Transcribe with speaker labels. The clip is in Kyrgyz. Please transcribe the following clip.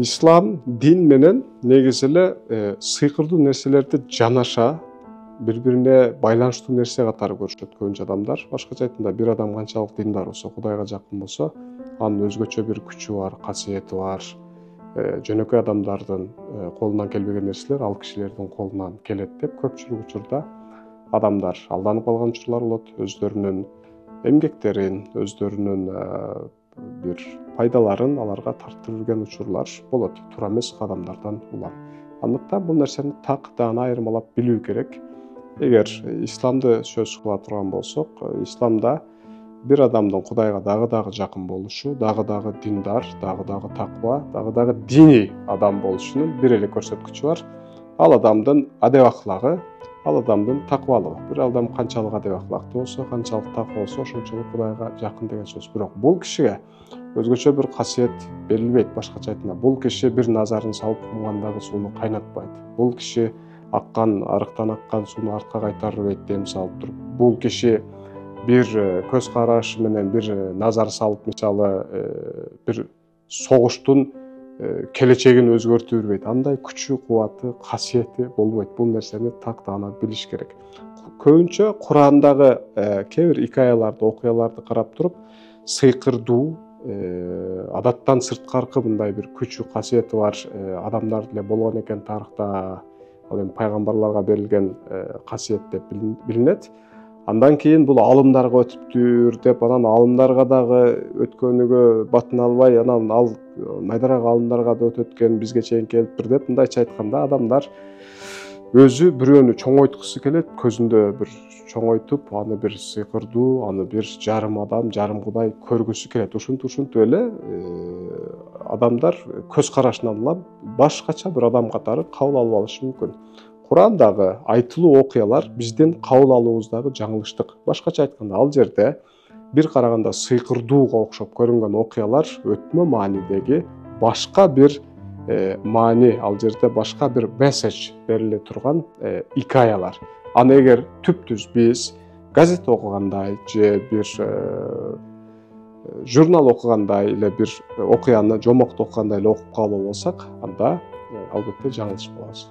Speaker 1: İslam din менен негизи эле сыйкырдуу нерселерди жанаша бири-бирине байланыштуу нерсе катары көрүшөт көбүнчө адамдар. Башкача айтканда, бир адам канчалык диндар болсо, Кудайга жакын болсо, анын өзгөчө бир күчү бар, касиети бар. Жөнөкөй адамдардын колунан келбеген нерселер ал кишилердин колунан келет деп көпчүлүк учурда адамдар алданып калган учурлар болот. Өздөрүнүн эмгектерин, өздөрүнүн бир пайдаларын аларга тартып жүрген учурлар болот. Туура эмес кадамдардан улам. Андыктан бул нерсени так даана айырмалап билүү керек. Эгер исламды сөз кыла турган болсок, исламда бир адамдын Кудайга дагы жакын болушу, дагы диндар, дагы таква, дагы диний адам болушунун бир эле көрсөткүчү бар. Ал адамдын адеп аклагы, ал адамдын таквалыгы. Бир адам канчалык адеп акылактуу болсо, канчалык таква болсо, ошончолук Кудайга жакын деген сөз. Бирок бул кишиге өзгөчө бир касиет берилбейт. Башкача айтканда, бул киши бир назарын салып кумгандагы сууну кайнатпайт. Бул киши арыктан аккан сууну артка кайтарбайт дем салып туруп. Бул киши бир көз карашы менен бир назар салып, мисалы, бир согуштун келечегин өзгөртүп бербейт. Андай күчү, кубаты, касиети болбойт. Бул нерсени так даана билиш керек. Көбүнчө Курандагы кээ бир икаяларды, окуяларды карап туруп, сыйкырдуу, адаттан сырткаркы мындай бир күчү, касиети бар адамдар деле болгон экен тарыхта. Ал эми пайгамбарларга берилген касиет деп билинет. Андан кийин бул алымдарга өтүптүр деп, анан алымдарга дагы өткөнүгө батын албай, анан ал майдарак алымдарга да өтөт экен, бизге чейин келиптир деп, мындайча айтканда адамдар өзү бирөөнү чоңойткусу келет, көзүндө бир чоңойтуп, аны бир сыйкырдуу, аны бир жарым адам, жарым Кудай көргүсү келет. Ушинтип эле адамдар көз карашынан улам башкача бир адам катары кабыл алып алышы мүмкүн. Курандагы айтылуу окуялар биздин кабыл алуубуздагы жаңылыштык. Башкача айтканда, ал жерде бир караганда сыйкырдууга окшоп көрүнгөн окуялар өтмө маанидеги башка бир маани, ал жерде башка бир месседж бериле турган икаялар. Аны эгер түптүз биз газет окугандай же бир журнал окугандай эле бир окуяны жомокту окугандай эле окуп калып алсак, анда албетте жаңылышып калабыз.